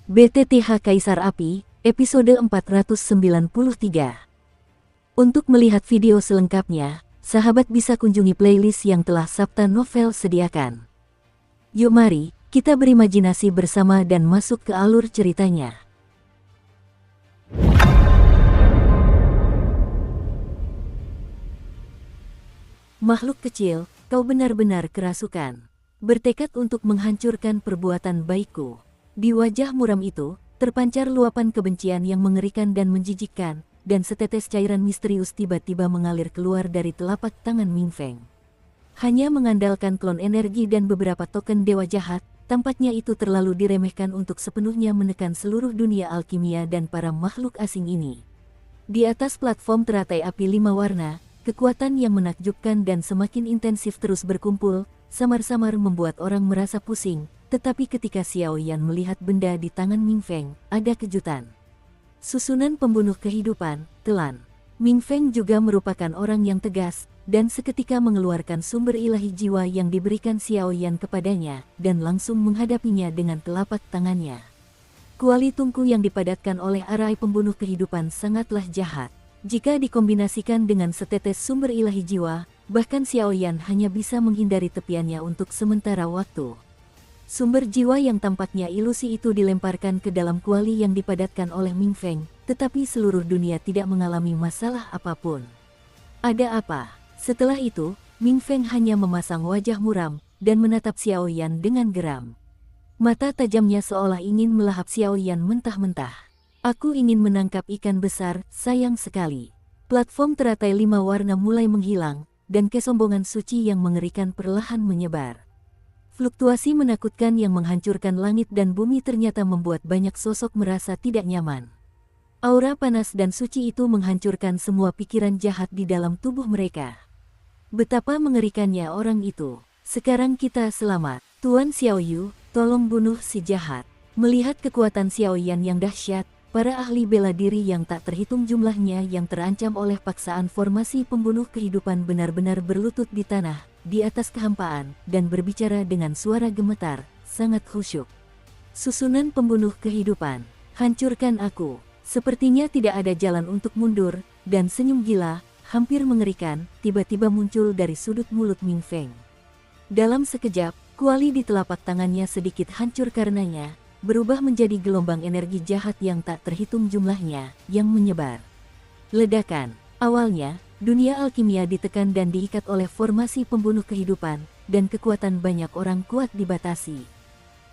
BTTH Kaisar Api, episode 493. Untuk melihat video selengkapnya, sahabat bisa kunjungi playlist yang telah Sabta Novel sediakan. Yuk mari, kita berimajinasi bersama dan masuk ke alur ceritanya. Makhluk kecil, kau benar-benar kerasukan. Bertekad untuk menghancurkan perbuatan baikku. Di wajah muram itu, terpancar luapan kebencian yang mengerikan dan menjijikkan, dan setetes cairan misterius tiba-tiba mengalir keluar dari telapak tangan Ming Feng. Hanya mengandalkan klon energi dan beberapa token dewa jahat, tampaknya itu terlalu diremehkan untuk sepenuhnya menekan seluruh dunia alkimia dan para makhluk asing ini. Di atas platform teratai api 5 warna, kekuatan yang menakjubkan dan semakin intensif terus berkumpul, samar-samar membuat orang merasa pusing, tetapi ketika Xiao Yan melihat benda di tangan Ming Feng, ada kejutan. Susunan pembunuh kehidupan, telan. Ming Feng juga merupakan orang yang tegas, dan seketika mengeluarkan sumber ilahi jiwa yang diberikan Xiao Yan kepadanya, dan langsung menghadapinya dengan telapak tangannya. Kuali tungku yang dipadatkan oleh arai pembunuh kehidupan sangatlah jahat. Jika dikombinasikan dengan setetes sumber ilahi jiwa, bahkan Xiao Yan hanya bisa menghindari tepiannya untuk sementara waktu. Sumber jiwa yang tampaknya ilusi itu dilemparkan ke dalam kuali yang dipadatkan oleh Ming Feng, tetapi seluruh dunia tidak mengalami masalah apapun. Ada apa? Setelah itu, Ming Feng hanya memasang wajah muram, dan menatap Xiao Yan dengan geram. Mata tajamnya seolah ingin melahap Xiao Yan mentah-mentah. Aku ingin menangkap ikan besar, sayang sekali. Platform teratai 5 warna mulai menghilang, dan kesombongan suci yang mengerikan perlahan menyebar. Fluktuasi menakutkan yang menghancurkan langit dan bumi ternyata membuat banyak sosok merasa tidak nyaman. Aura panas dan suci itu menghancurkan semua pikiran jahat di dalam tubuh mereka. Betapa mengerikannya orang itu. Sekarang kita selamat. Tuan Xiao Yu, tolong bunuh si jahat. Melihat kekuatan Xiao Yan yang dahsyat, para ahli bela diri yang tak terhitung jumlahnya yang terancam oleh paksaan formasi pembunuh kehidupan benar-benar berlutut di tanah, di atas kehampaan, dan berbicara dengan suara gemetar, sangat khusyuk. Susunan pembunuh kehidupan, hancurkan aku. Sepertinya tidak ada jalan untuk mundur, dan senyum gila, hampir mengerikan, tiba-tiba muncul dari sudut mulut Ming Feng. Dalam sekejap, kuali di telapak tangannya sedikit hancur karenanya, berubah menjadi gelombang energi jahat yang tak terhitung jumlahnya, yang menyebar. Ledakan. Awalnya, dunia alkimia ditekan dan diikat oleh formasi pembunuh kehidupan, dan kekuatan banyak orang kuat dibatasi.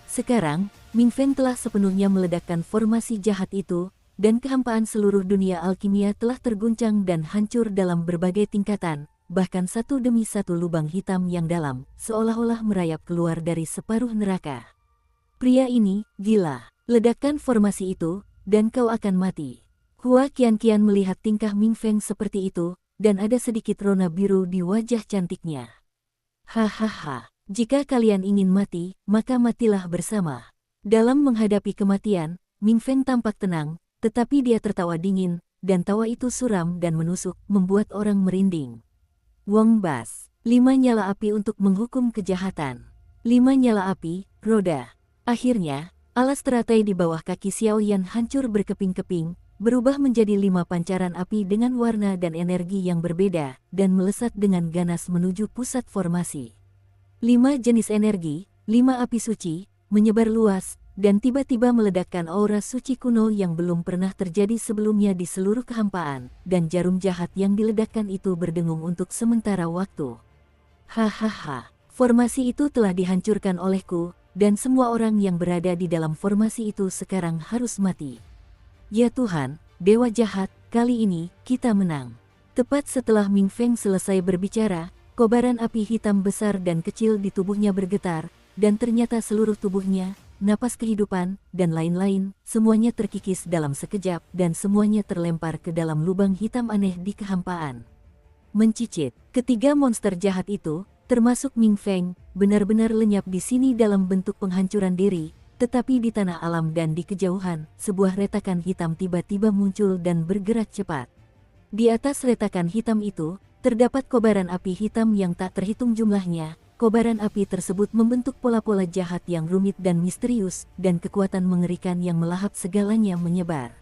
Sekarang, Ming Feng telah sepenuhnya meledakkan formasi jahat itu, dan kehampaan seluruh dunia alkimia telah terguncang dan hancur dalam berbagai tingkatan, bahkan satu demi satu lubang hitam yang dalam, seolah-olah merayap keluar dari separuh neraka. Pria ini, gila. Ledakkan formasi itu, dan kau akan mati. Hua Qian melihat tingkah Ming Feng seperti itu, dan ada sedikit rona biru di wajah cantiknya. Hahaha, jika kalian ingin mati, maka matilah bersama. Dalam menghadapi kematian, Ming Feng tampak tenang, tetapi dia tertawa dingin, dan tawa itu suram dan menusuk, membuat orang merinding. Wong Bas, 5 nyala api untuk menghukum kejahatan. 5 nyala api, roda. Akhirnya, alas teratai di bawah kaki Xiao Yan hancur berkeping-keping, berubah menjadi 5 pancaran api dengan warna dan energi yang berbeda, dan melesat dengan ganas menuju pusat formasi. 5 jenis energi, 5 api suci, menyebar luas, dan tiba-tiba meledakkan aura suci kuno yang belum pernah terjadi sebelumnya di seluruh kehampaan, dan jarum jahat yang diledakkan itu berdengung untuk sementara waktu. Hahaha, formasi itu telah dihancurkan olehku, dan semua orang yang berada di dalam formasi itu sekarang harus mati. Ya Tuhan, Dewa Jahat, kali ini, kita menang. Tepat setelah Ming Feng selesai berbicara, kobaran api hitam besar dan kecil di tubuhnya bergetar, dan ternyata seluruh tubuhnya, napas kehidupan, dan lain-lain, semuanya terkikis dalam sekejap, dan semuanya terlempar ke dalam lubang hitam aneh di kehampaan. Mencicit, ketiga monster jahat itu, termasuk Ming Feng, benar-benar lenyap di sini dalam bentuk penghancuran diri, tetapi di tanah alam dan di kejauhan, sebuah retakan hitam tiba-tiba muncul dan bergerak cepat. Di atas retakan hitam itu, terdapat kobaran api hitam yang tak terhitung jumlahnya, kobaran api tersebut membentuk pola-pola jahat yang rumit dan misterius, dan kekuatan mengerikan yang melahap segalanya menyebar.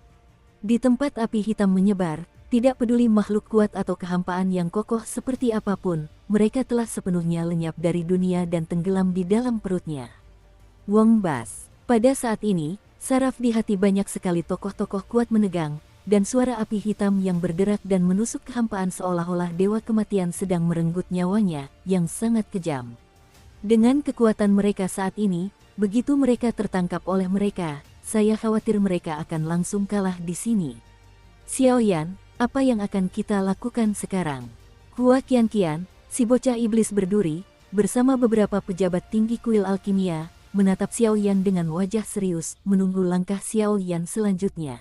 Di tempat api hitam menyebar, tidak peduli makhluk kuat atau kehampaan yang kokoh seperti apapun, mereka telah sepenuhnya lenyap dari dunia dan tenggelam di dalam perutnya. Wong Bas. Pada saat ini, saraf di hati banyak sekali tokoh-tokoh kuat menegang, dan suara api hitam yang berderak dan menusuk kehampaan seolah-olah dewa kematian sedang merenggut nyawanya, yang sangat kejam. Dengan kekuatan mereka saat ini, begitu mereka tertangkap oleh mereka, saya khawatir mereka akan langsung kalah di sini. Xiaoyan, apa yang akan kita lakukan sekarang? Hua Qianqian, si bocah iblis berduri, bersama beberapa pejabat tinggi kuil alkimia, menatap Xiaoyan dengan wajah serius, menunggu langkah Xiaoyan selanjutnya.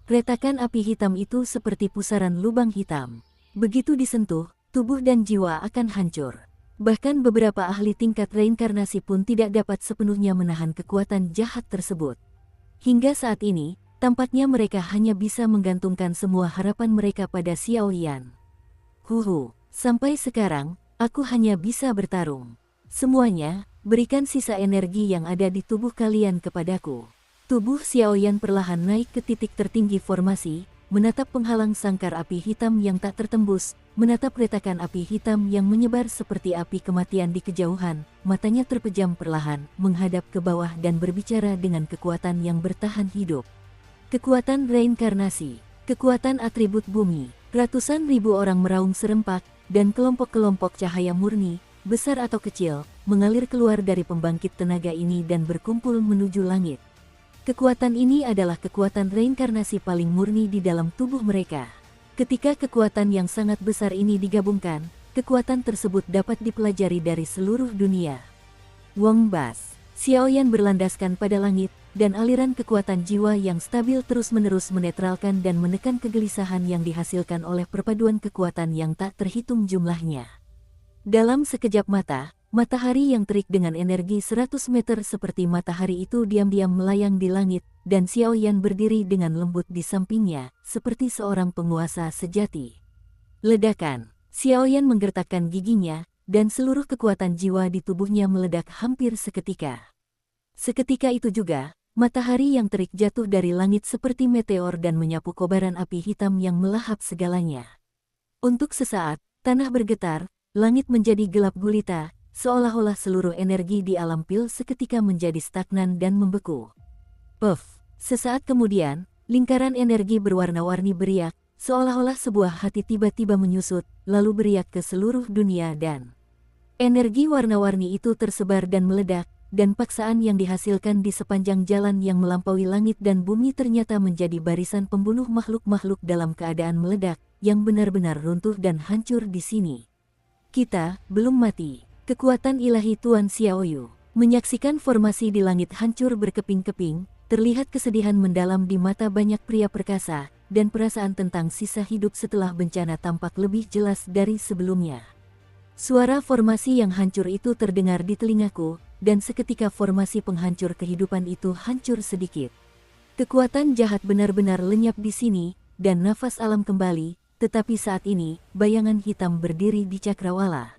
Retakan api hitam itu seperti pusaran lubang hitam. Begitu disentuh, tubuh dan jiwa akan hancur. Bahkan beberapa ahli tingkat reinkarnasi pun tidak dapat sepenuhnya menahan kekuatan jahat tersebut. Hingga saat ini, tampaknya mereka hanya bisa menggantungkan semua harapan mereka pada Xiaoyan. Sampai sekarang, aku hanya bisa bertarung. Semuanya, berikan sisa energi yang ada di tubuh kalian kepadaku. Tubuh Xiaoyan perlahan naik ke titik tertinggi formasi, menatap penghalang sangkar api hitam yang tak tertembus, menatap retakan api hitam yang menyebar seperti api kematian di kejauhan, matanya terpejam perlahan, menghadap ke bawah dan berbicara dengan kekuatan yang bertahan hidup. Kekuatan reinkarnasi, kekuatan atribut bumi, ratusan ribu orang meraung serempak, dan kelompok-kelompok cahaya murni, besar atau kecil, mengalir keluar dari pembangkit tenaga ini dan berkumpul menuju langit. Kekuatan ini adalah kekuatan reinkarnasi paling murni di dalam tubuh mereka. Ketika kekuatan yang sangat besar ini digabungkan, kekuatan tersebut dapat dipelajari dari seluruh dunia. Wong Bas. Xiaoyan berlandaskan pada langit, dan aliran kekuatan jiwa yang stabil terus-menerus menetralkan dan menekan kegelisahan yang dihasilkan oleh perpaduan kekuatan yang tak terhitung jumlahnya. Dalam sekejap mata, matahari yang terik dengan energi 100 meter seperti matahari itu diam-diam melayang di langit, dan Xiaoyan berdiri dengan lembut di sampingnya, seperti seorang penguasa sejati. Ledakan. Xiaoyan menggertakkan giginya, dan seluruh kekuatan jiwa di tubuhnya meledak hampir seketika. Seketika itu juga, matahari yang terik jatuh dari langit seperti meteor dan menyapu kobaran api hitam yang melahap segalanya. Untuk sesaat, tanah bergetar, langit menjadi gelap gulita, seolah-olah seluruh energi di alam pil seketika menjadi stagnan dan membeku. Puff! Sesaat kemudian, lingkaran energi berwarna-warni beriak, seolah-olah sebuah hati tiba-tiba menyusut, lalu beriak ke seluruh dunia dan energi warna-warni itu tersebar dan meledak, dan paksaan yang dihasilkan di sepanjang jalan yang melampaui langit dan bumi ternyata menjadi barisan pembunuh makhluk-makhluk dalam keadaan meledak, yang benar-benar runtuh dan hancur di sini. Kita belum mati. Kekuatan ilahi Tuan Xiaoyu. Menyaksikan formasi di langit hancur berkeping-keping, terlihat kesedihan mendalam di mata banyak pria perkasa, dan perasaan tentang sisa hidup setelah bencana tampak lebih jelas dari sebelumnya. Suara formasi yang hancur itu terdengar di telingaku, dan seketika formasi penghancur kehidupan itu hancur sedikit. Kekuatan jahat benar-benar lenyap di sini, dan nafas alam kembali, tetapi saat ini, bayangan hitam berdiri di cakrawala.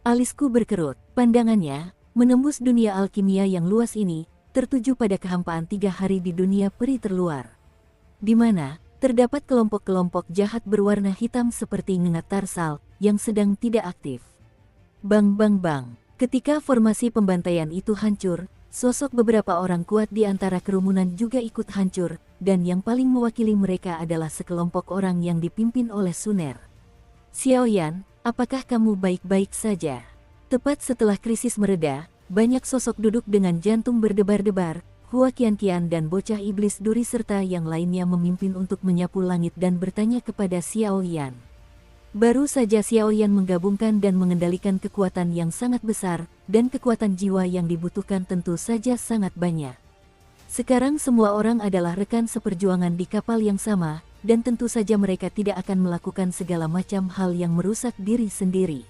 Alisku berkerut, pandangannya, menembus dunia alkimia yang luas ini, tertuju pada kehampaan 3 hari di dunia peri terluar. Di mana, terdapat kelompok-kelompok jahat berwarna hitam seperti ngengat tarsal, yang sedang tidak aktif. Bang bang bang, ketika formasi pembantaian itu hancur, sosok beberapa orang kuat di antara kerumunan juga ikut hancur, dan yang paling mewakili mereka adalah sekelompok orang yang dipimpin oleh Suner. Xiaoyan, apakah kamu baik-baik saja? Tepat setelah krisis mereda, banyak sosok duduk dengan jantung berdebar-debar, Hua Qianqian dan bocah iblis duri serta yang lainnya memimpin untuk menyapu langit dan bertanya kepada Xiaoyan. Baru saja Xiaoyan menggabungkan dan mengendalikan kekuatan yang sangat besar, dan kekuatan jiwa yang dibutuhkan tentu saja sangat banyak. Sekarang semua orang adalah rekan seperjuangan di kapal yang sama, dan tentu saja mereka tidak akan melakukan segala macam hal yang merusak diri sendiri.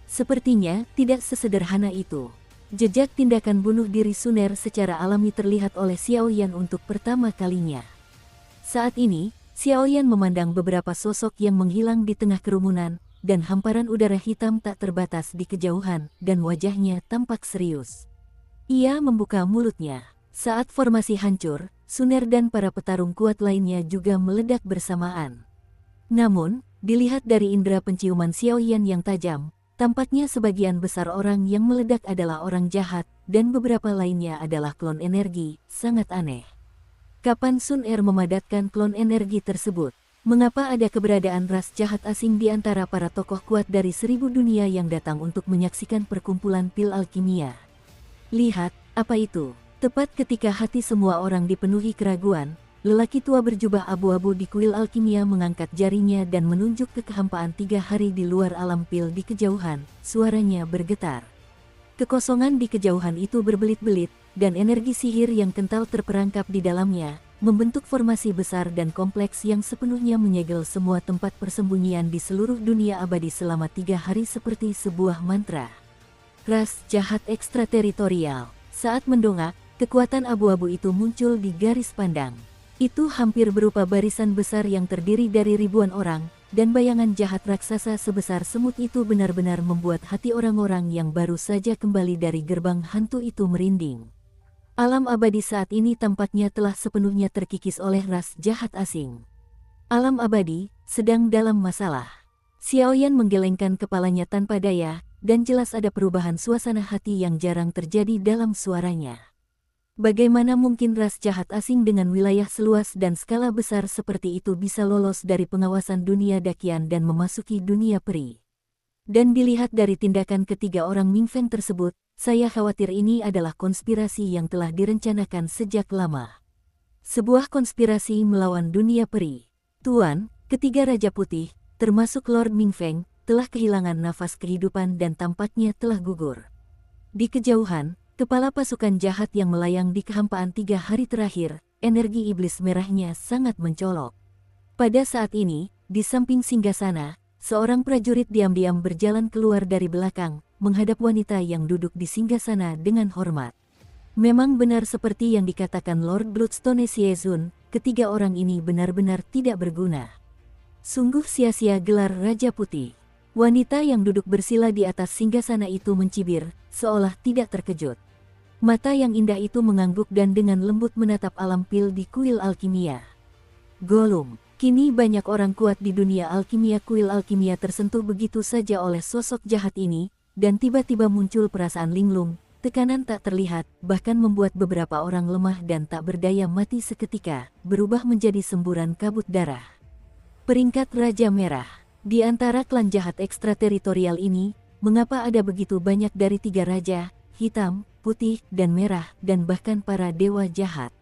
Sepertinya tidak sesederhana itu. Jejak tindakan bunuh diri Suner secara alami terlihat oleh Xiaoyan untuk pertama kalinya. Saat ini, Xiaoyan memandang beberapa sosok yang menghilang di tengah kerumunan, dan hamparan udara hitam tak terbatas di kejauhan, dan wajahnya tampak serius. Ia membuka mulutnya. Saat formasi hancur, Suner dan para petarung kuat lainnya juga meledak bersamaan. Namun, dilihat dari indera penciuman Xiaoyan yang tajam, tampaknya sebagian besar orang yang meledak adalah orang jahat, dan beberapa lainnya adalah klon energi. Sangat aneh. Kapan Sun Er memadatkan klon energi tersebut? Mengapa ada keberadaan ras jahat asing di antara para tokoh kuat dari 1000 dunia yang datang untuk menyaksikan perkumpulan pil alkimia? Lihat, apa itu? Tepat ketika hati semua orang dipenuhi keraguan, lelaki tua berjubah abu-abu di kuil alkimia mengangkat jarinya dan menunjuk ke kehampaan 3 hari di luar alam pil di kejauhan. Suaranya bergetar. Kekosongan di kejauhan itu berbelit-belit, dan energi sihir yang kental terperangkap di dalamnya, membentuk formasi besar dan kompleks yang sepenuhnya menyegel semua tempat persembunyian di seluruh dunia abadi selama 3 hari seperti sebuah mantra. Ras jahat ekstrateritorial. Saat mendongak, kekuatan abu-abu itu muncul di garis pandang. Itu hampir berupa barisan besar yang terdiri dari ribuan orang, dan bayangan jahat raksasa sebesar semut itu benar-benar membuat hati orang-orang yang baru saja kembali dari gerbang hantu itu merinding. Alam abadi saat ini tampaknya telah sepenuhnya terkikis oleh ras jahat asing. Alam abadi sedang dalam masalah. Xiaoyan menggelengkan kepalanya tanpa daya, dan jelas ada perubahan suasana hati yang jarang terjadi dalam suaranya. Bagaimana mungkin ras jahat asing dengan wilayah seluas dan skala besar seperti itu bisa lolos dari pengawasan dunia dakian dan memasuki dunia peri? Dan dilihat dari tindakan ketiga orang Ming Feng tersebut, saya khawatir ini adalah konspirasi yang telah direncanakan sejak lama. Sebuah konspirasi melawan dunia peri. Tuan, ketiga Raja Putih, termasuk Lord Ming Feng, telah kehilangan nafas kehidupan dan tampaknya telah gugur. Di kejauhan, kepala pasukan jahat yang melayang di kehampaan 3 hari terakhir, energi iblis merahnya sangat mencolok. Pada saat ini, di samping singgasana, seorang prajurit diam-diam berjalan keluar dari belakang, menghadap wanita yang duduk di singgasana dengan hormat. Memang benar seperti yang dikatakan Lord Bloodstone Siezun, ketiga orang ini benar-benar tidak berguna. Sungguh sia-sia gelar Raja Putih. Wanita yang duduk bersila di atas singgasana itu mencibir, seolah tidak terkejut. Mata yang indah itu mengangguk dan dengan lembut menatap alam pil di kuil alkimia. Gollum. Kini banyak orang kuat di dunia alkimia kuil alkimia tersentuh begitu saja oleh sosok jahat ini, dan tiba-tiba muncul perasaan linglung, tekanan tak terlihat, bahkan membuat beberapa orang lemah dan tak berdaya mati seketika, berubah menjadi semburan kabut darah. Peringkat Raja Merah. Di antara klan jahat ekstrateritorial ini, mengapa ada begitu banyak dari 3 raja, hitam, putih, dan merah, dan bahkan para dewa jahat?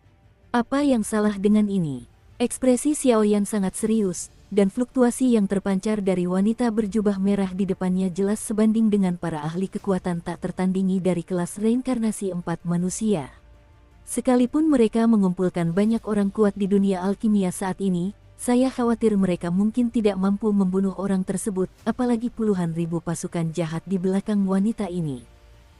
Apa yang salah dengan ini? Ekspresi Xiaoyan sangat serius, dan fluktuasi yang terpancar dari wanita berjubah merah di depannya jelas sebanding dengan para ahli kekuatan tak tertandingi dari kelas reinkarnasi 4 manusia. Sekalipun mereka mengumpulkan banyak orang kuat di dunia alkimia saat ini, saya khawatir mereka mungkin tidak mampu membunuh orang tersebut, apalagi puluhan ribu pasukan jahat di belakang wanita ini.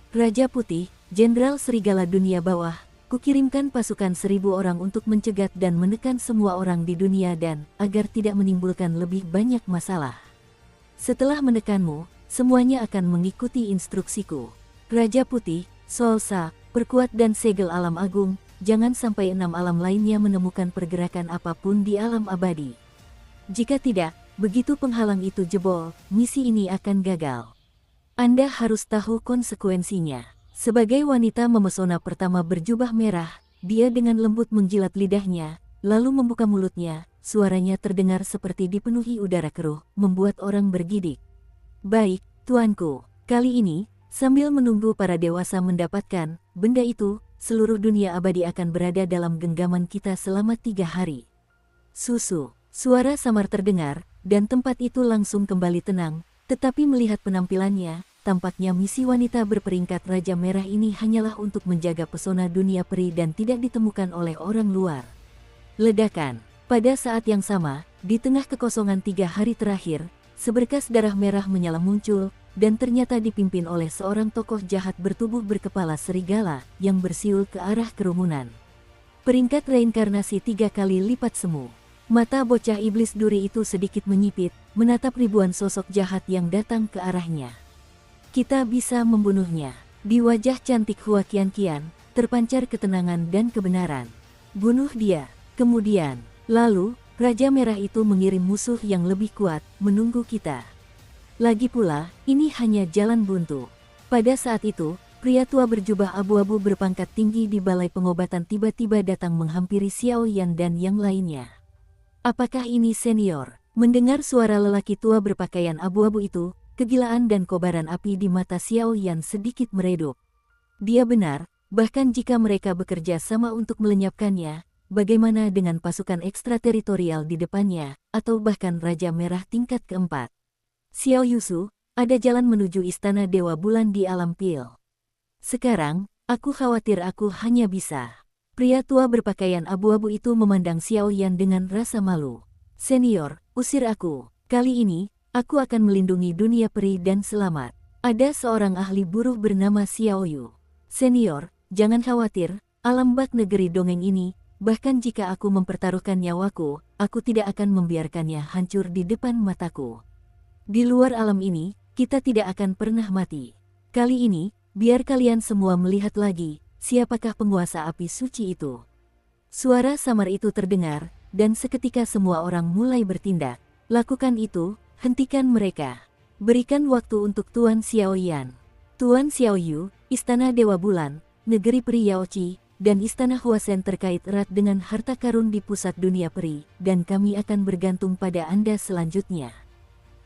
Raja Putih, Jenderal Serigala Dunia Bawah, kukirimkan pasukan 1000 orang untuk mencegat dan menekan semua orang di dunia dan agar tidak menimbulkan lebih banyak masalah. Setelah menekanmu, semuanya akan mengikuti instruksiku. Raja Putih, Solsa, perkuat dan segel alam agung, jangan sampai 6 alam lainnya menemukan pergerakan apapun di alam abadi. Jika tidak, begitu penghalang itu jebol, misi ini akan gagal. Anda harus tahu konsekuensinya. Sebagai wanita memesona pertama berjubah merah, dia dengan lembut menjilat lidahnya, lalu membuka mulutnya, suaranya terdengar seperti dipenuhi udara keruh, membuat orang bergidik. Baik, tuanku, kali ini, sambil menunggu para dewasa mendapatkan benda itu, seluruh dunia abadi akan berada dalam genggaman kita selama 3 hari. Susu, suara samar terdengar, dan tempat itu langsung kembali tenang, tetapi melihat penampilannya, tampaknya misi wanita berperingkat Raja Merah ini hanyalah untuk menjaga pesona dunia peri dan tidak ditemukan oleh orang luar. Ledakan. Pada saat yang sama, di tengah kekosongan 3 hari terakhir, seberkas darah merah menyala muncul, dan ternyata dipimpin oleh seorang tokoh jahat bertubuh berkepala serigala, yang bersiul ke arah kerumunan. Peringkat reinkarnasi 3 kali lipat semu. Mata bocah iblis duri itu sedikit menyipit, menatap ribuan sosok jahat yang datang ke arahnya. Kita bisa membunuhnya. Di wajah cantik Hua Qianqian, terpancar ketenangan dan kebenaran. Bunuh dia. Kemudian, lalu, Raja Merah itu mengirim musuh yang lebih kuat, menunggu kita. Lagi pula, ini hanya jalan buntu. Pada saat itu, pria tua berjubah abu-abu berpangkat tinggi di balai pengobatan tiba-tiba datang menghampiri Xiao Yan dan yang lainnya. Apakah ini senior? Mendengar suara lelaki tua berpakaian abu-abu itu, kegilaan dan kobaran api di mata Xiao Yan sedikit meredup. Dia benar, bahkan jika mereka bekerja sama untuk melenyapkannya, bagaimana dengan pasukan ekstrateritorial di depannya, atau bahkan Raja Merah tingkat keempat? Xiao Yusu, ada jalan menuju Istana Dewa Bulan di Alam Pil. Sekarang, aku khawatir aku hanya bisa. Pria tua berpakaian abu-abu itu memandang Xiao Yan dengan rasa malu. Senior, usir aku. Kali ini, aku akan melindungi dunia peri dan selamat. Ada seorang ahli buruh bernama Xiao Yu. Senior, jangan khawatir, alam bak negeri dongeng ini, bahkan jika aku mempertaruhkan nyawaku, aku tidak akan membiarkannya hancur di depan mataku. Di luar alam ini, kita tidak akan pernah mati. Kali ini, biar kalian semua melihat lagi, siapakah penguasa api suci itu. Suara samar itu terdengar, dan seketika semua orang mulai bertindak. Lakukan itu, hentikan mereka. Berikan waktu untuk Tuan Xiao Yan. Tuan Xiao Yu, Istana Dewa Bulan, Negeri Peri Yaoqi, dan Istana Huasen terkait erat dengan harta karun di pusat dunia peri, dan kami akan bergantung pada Anda selanjutnya.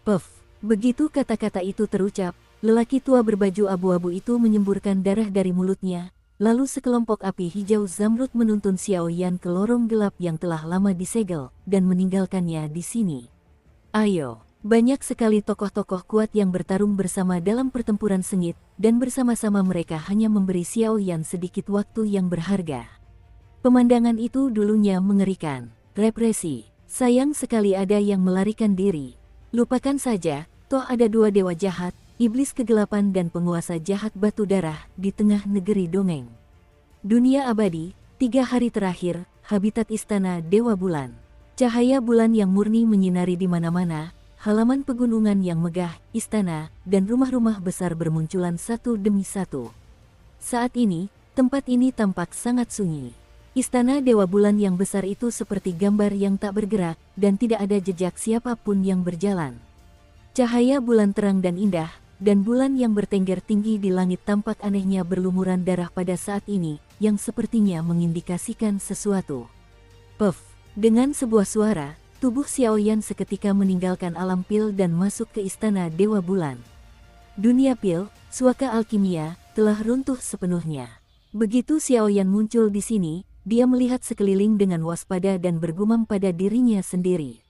Puff, begitu kata-kata itu terucap, lelaki tua berbaju abu-abu itu menyemburkan darah dari mulutnya, lalu sekelompok api hijau zamrud menuntun Xiao Yan ke lorong gelap yang telah lama disegel, dan meninggalkannya di sini. Ayo. Banyak sekali tokoh-tokoh kuat yang bertarung bersama dalam pertempuran sengit, dan bersama-sama mereka hanya memberi Xiao Yan sedikit waktu yang berharga. Pemandangan itu dulunya mengerikan. Represi. Sayang sekali ada yang melarikan diri. Lupakan saja, toh ada dua dewa jahat, iblis kegelapan dan penguasa jahat batu darah di tengah negeri dongeng. Dunia abadi, 3 hari terakhir, habitat Istana Dewa Bulan. Cahaya bulan yang murni menyinari di mana-mana. Halaman pegunungan yang megah, istana, dan rumah-rumah besar bermunculan satu demi satu. Saat ini, tempat ini tampak sangat sunyi. Istana Dewa Bulan yang besar itu seperti gambar yang tak bergerak, dan tidak ada jejak siapapun yang berjalan. Cahaya bulan terang dan indah, dan bulan yang bertengger tinggi di langit tampak anehnya berlumuran darah pada saat ini, yang sepertinya mengindikasikan sesuatu. Puff, dengan sebuah suara, tubuh Xiao Yan seketika meninggalkan alam pil dan masuk ke Istana Dewa Bulan. Dunia pil, suaka alkimia, telah runtuh sepenuhnya. Begitu Xiao Yan muncul di sini, dia melihat sekeliling dengan waspada dan bergumam pada dirinya sendiri.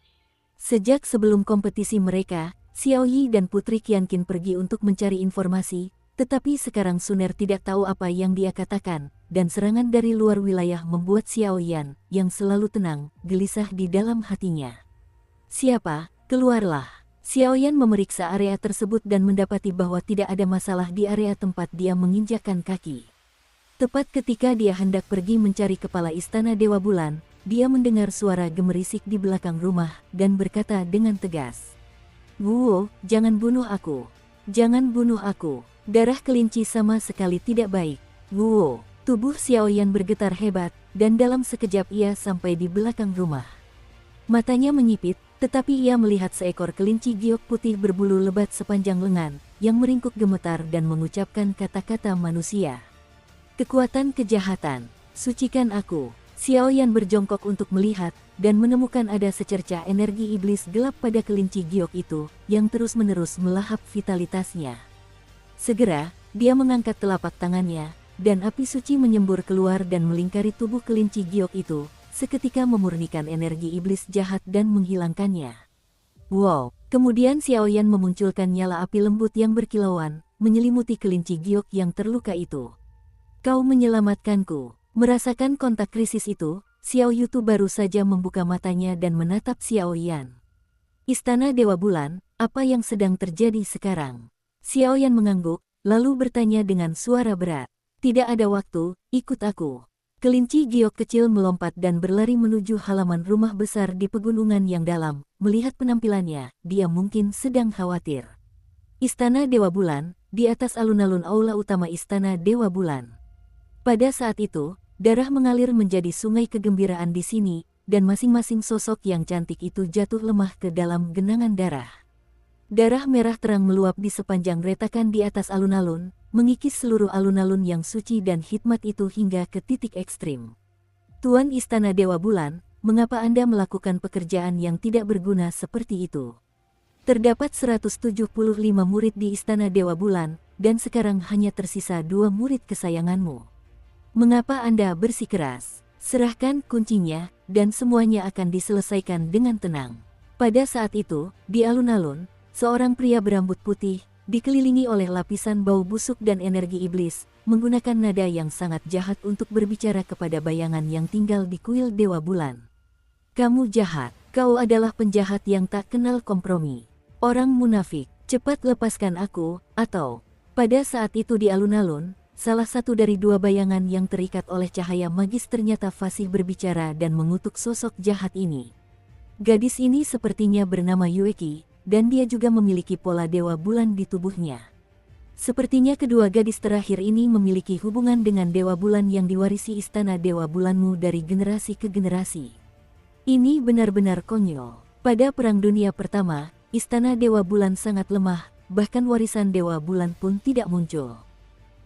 Sejak sebelum kompetisi mereka, Xiao Yi dan Putri Qianqin pergi untuk mencari informasi, tetapi sekarang Suner tidak tahu apa yang dia katakan, dan serangan dari luar wilayah membuat Xiao Yan, yang selalu tenang, gelisah di dalam hatinya. Siapa? Keluarlah. Xiao Yan memeriksa area tersebut dan mendapati bahwa tidak ada masalah di area tempat dia menginjakkan kaki. Tepat ketika dia hendak pergi mencari kepala Istana Dewa Bulan, dia mendengar suara gemerisik di belakang rumah, dan berkata dengan tegas, "Guo, jangan bunuh aku. Jangan bunuh aku. Darah kelinci sama sekali tidak baik." Guo. Tubuh Xiao Yan bergetar hebat, dan dalam sekejap ia sampai di belakang rumah. Matanya menyipit, tetapi ia melihat seekor kelinci giok putih berbulu lebat sepanjang lengan, yang meringkuk gemetar dan mengucapkan kata-kata manusia. "Kekuatan kejahatan, sucikan aku." Xiao Yan berjongkok untuk melihat, dan menemukan ada secercah energi iblis gelap pada kelinci giok itu, yang terus-menerus melahap vitalitasnya. Segera, dia mengangkat telapak tangannya, dan api suci menyembur keluar dan melingkari tubuh kelinci giok itu, seketika memurnikan energi iblis jahat dan menghilangkannya. Wow! Kemudian Xiao Yan memunculkan nyala api lembut yang berkilauan, menyelimuti kelinci giok yang terluka itu. "Kau menyelamatkanku." Merasakan kontak krisis itu, Xiao Yutu baru saja membuka matanya dan menatap Xiao Yan. "Istana Dewa Bulan, apa yang sedang terjadi sekarang?" Xiao Yan mengangguk, lalu bertanya dengan suara berat. "Tidak ada waktu, ikut aku." Kelinci giok kecil melompat dan berlari menuju halaman rumah besar di pegunungan yang dalam. Melihat penampilannya, dia mungkin sedang khawatir. Istana Dewa Bulan, di atas alun-alun aula utama Istana Dewa Bulan. Pada saat itu, darah mengalir menjadi sungai kegembiraan di sini, dan masing-masing sosok yang cantik itu jatuh lemah ke dalam genangan darah. Darah merah terang meluap di sepanjang retakan di atas alun-alun, mengikis seluruh alun-alun yang suci dan hikmat itu hingga ke titik ekstrim. Tuan Istana Dewa Bulan, mengapa Anda melakukan pekerjaan yang tidak berguna seperti itu? Terdapat 175 murid di Istana Dewa Bulan, dan sekarang hanya tersisa 2 murid kesayanganmu. Mengapa Anda bersikeras? Serahkan kuncinya, dan semuanya akan diselesaikan dengan tenang. Pada saat itu, di alun-alun, seorang pria berambut putih, dikelilingi oleh lapisan bau busuk dan energi iblis, menggunakan nada yang sangat jahat untuk berbicara kepada bayangan yang tinggal di kuil Dewa Bulan. Kamu jahat, kau adalah penjahat yang tak kenal kompromi. Orang munafik, cepat lepaskan aku, atau... Pada saat itu di alun-alun, salah satu dari 2 bayangan yang terikat oleh cahaya magis ternyata fasih berbicara dan mengutuk sosok jahat ini. Gadis ini sepertinya bernama Yueki, dan dia juga memiliki pola Dewa Bulan di tubuhnya. Sepertinya kedua gadis terakhir ini memiliki hubungan dengan Dewa Bulan yang diwarisi Istana Dewa Bulanmu dari generasi ke generasi. Ini benar-benar konyol. Pada Perang Dunia Pertama, Istana Dewa Bulan sangat lemah, bahkan warisan Dewa Bulan pun tidak muncul.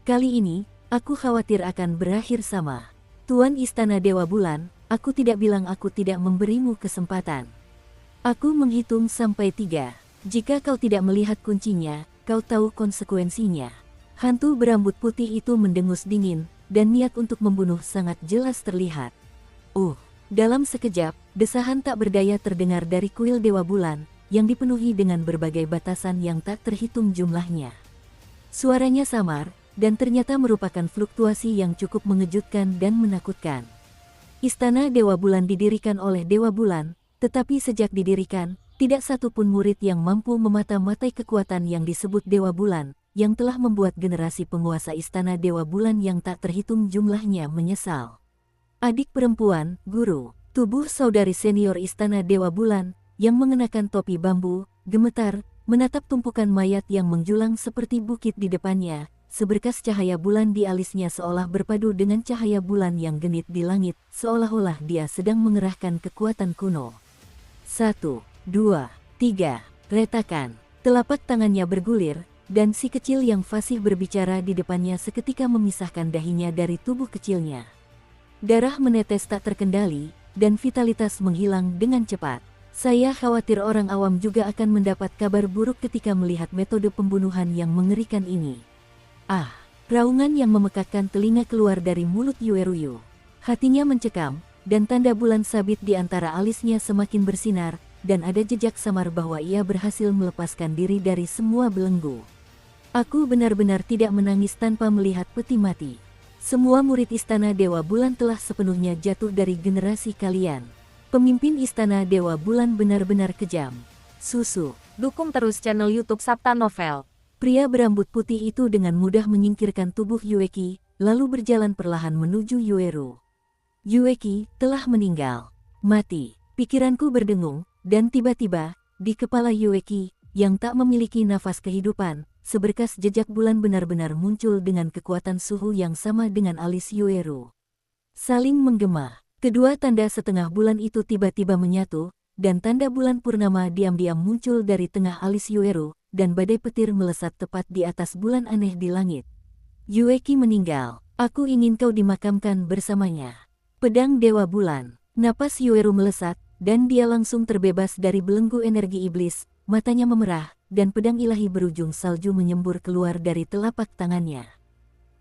Kali ini, aku khawatir akan berakhir sama. Tuan Istana Dewa Bulan, aku tidak bilang aku tidak memberimu kesempatan. Aku menghitung sampai 3. Jika kau tidak melihat kuncinya, kau tahu konsekuensinya. Hantu berambut putih itu mendengus dingin, dan niat untuk membunuh sangat jelas terlihat. Dalam sekejap, desahan tak berdaya terdengar dari kuil Dewa Bulan, yang dipenuhi dengan berbagai batasan yang tak terhitung jumlahnya. Suaranya samar, dan ternyata merupakan fluktuasi yang cukup mengejutkan dan menakutkan. Istana Dewa Bulan didirikan oleh Dewa Bulan, tetapi sejak didirikan, tidak satu pun murid yang mampu memata-matai kekuatan yang disebut Dewa Bulan, yang telah membuat generasi penguasa Istana Dewa Bulan yang tak terhitung jumlahnya menyesal. Adik perempuan, guru, tubuh saudari senior Istana Dewa Bulan, yang mengenakan topi bambu, gemetar, menatap tumpukan mayat yang menjulang seperti bukit di depannya. Seberkas cahaya bulan di alisnya seolah berpadu dengan cahaya bulan yang genit di langit, seolah-olah dia sedang mengerahkan kekuatan kuno. 1, 2, 3, retakan. Telapak tangannya bergulir, dan si kecil yang fasih berbicara di depannya seketika memisahkan dahinya dari tubuh kecilnya. Darah menetes tak terkendali, dan vitalitas menghilang dengan cepat. Saya khawatir orang awam juga akan mendapat kabar buruk ketika melihat metode pembunuhan yang mengerikan ini. Raungan yang memekakkan telinga keluar dari mulut Yueruyu. Hatinya mencekam, dan tanda bulan sabit di antara alisnya semakin bersinar, dan ada jejak samar bahwa ia berhasil melepaskan diri dari semua belenggu. Aku benar-benar tidak menangis tanpa melihat peti mati. Semua murid Istana Dewa Bulan telah sepenuhnya jatuh dari generasi kalian. Pemimpin Istana Dewa Bulan benar-benar kejam. Susu. Dukung terus channel YouTube Sabta Novel. Pria berambut putih itu dengan mudah menyingkirkan tubuh Yueki, lalu berjalan perlahan menuju Yueru. Yueki telah meninggal. Mati. Pikiranku berdengung, dan tiba-tiba, di kepala Yueki, yang tak memiliki nafas kehidupan, seberkas jejak bulan benar-benar muncul dengan kekuatan suhu yang sama dengan alis Yueru. Saling menggema. Kedua tanda setengah bulan itu tiba-tiba menyatu, dan tanda bulan purnama diam-diam muncul dari tengah alis Yueru, dan badai petir melesat tepat di atas bulan aneh di langit. Yueki meninggal. Aku ingin kau dimakamkan bersamanya. Pedang Dewa Bulan. Napas Yueru melesat, dan dia langsung terbebas dari belenggu energi iblis, matanya memerah, dan pedang ilahi berujung salju menyembur keluar dari telapak tangannya.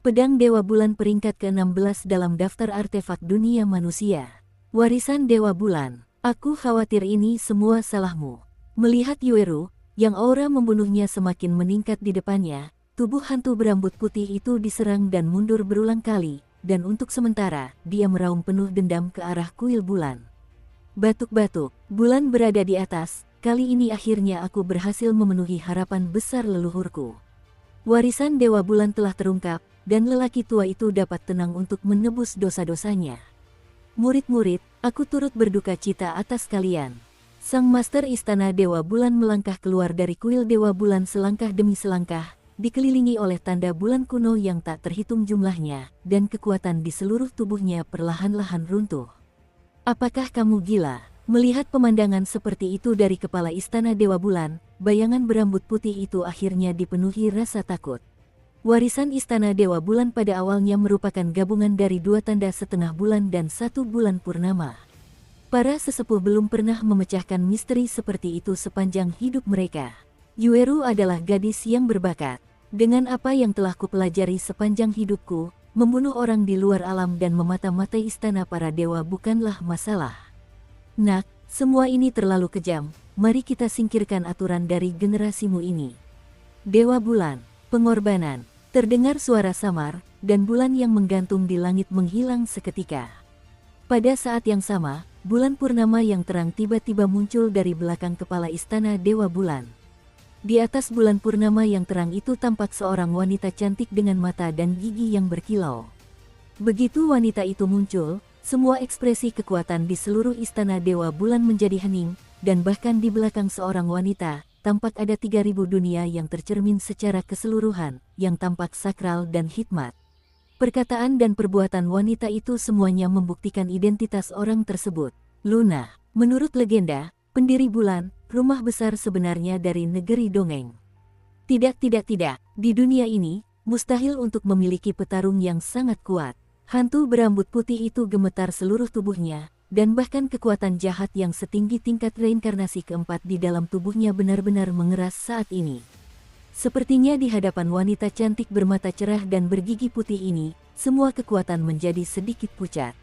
Pedang Dewa Bulan peringkat ke-16 dalam daftar artefak dunia manusia. Warisan Dewa Bulan. Aku khawatir ini semua salahmu. Melihat Yueru, yang aura membunuhnya semakin meningkat di depannya, tubuh hantu berambut putih itu diserang dan mundur berulang kali, dan untuk sementara, dia meraung penuh dendam ke arah kuil bulan. Batuk-batuk, bulan berada di atas, kali ini akhirnya aku berhasil memenuhi harapan besar leluhurku. Warisan Dewa Bulan telah terungkap, dan lelaki tua itu dapat tenang untuk menebus dosa-dosanya. Murid-murid, aku turut berduka cita atas kalian. Sang Master Istana Dewa Bulan melangkah keluar dari kuil Dewa Bulan selangkah demi selangkah, dikelilingi oleh tanda bulan kuno yang tak terhitung jumlahnya, dan kekuatan di seluruh tubuhnya perlahan-lahan runtuh. Apakah kamu gila? Melihat pemandangan seperti itu dari kepala Istana Dewa Bulan, bayangan berambut putih itu akhirnya dipenuhi rasa takut. Warisan Istana Dewa Bulan pada awalnya merupakan gabungan dari 2 tanda setengah bulan dan 1 bulan purnama. Para sesepuh belum pernah memecahkan misteri seperti itu sepanjang hidup mereka. Yueru adalah gadis yang berbakat. Dengan apa yang telah kupelajari sepanjang hidupku, membunuh orang di luar alam dan memata-matai istana para dewa bukanlah masalah. Nak, semua ini terlalu kejam, mari kita singkirkan aturan dari generasimu ini. Dewa Bulan, pengorbanan. Terdengar suara samar, dan bulan yang menggantung di langit menghilang seketika. Pada saat yang sama, bulan purnama yang terang tiba-tiba muncul dari belakang kepala Istana Dewa Bulan. Di atas bulan purnama yang terang itu tampak seorang wanita cantik dengan mata dan gigi yang berkilau. Begitu wanita itu muncul, semua ekspresi kekuatan di seluruh Istana Dewa Bulan menjadi hening, dan bahkan di belakang seorang wanita, tampak ada 3000 dunia yang tercermin secara keseluruhan, yang tampak sakral dan hikmat. Perkataan dan perbuatan wanita itu semuanya membuktikan identitas orang tersebut. Luna, menurut legenda, pendiri bulan, rumah besar sebenarnya dari negeri dongeng. Tidak, di dunia ini, mustahil untuk memiliki petarung yang sangat kuat. Hantu berambut putih itu gemetar seluruh tubuhnya, dan bahkan kekuatan jahat yang setinggi tingkat reinkarnasi keempat di dalam tubuhnya benar-benar mengeras saat ini. Sepertinya di hadapan wanita cantik bermata cerah dan bergigi putih ini, semua kekuatan menjadi sedikit pucat.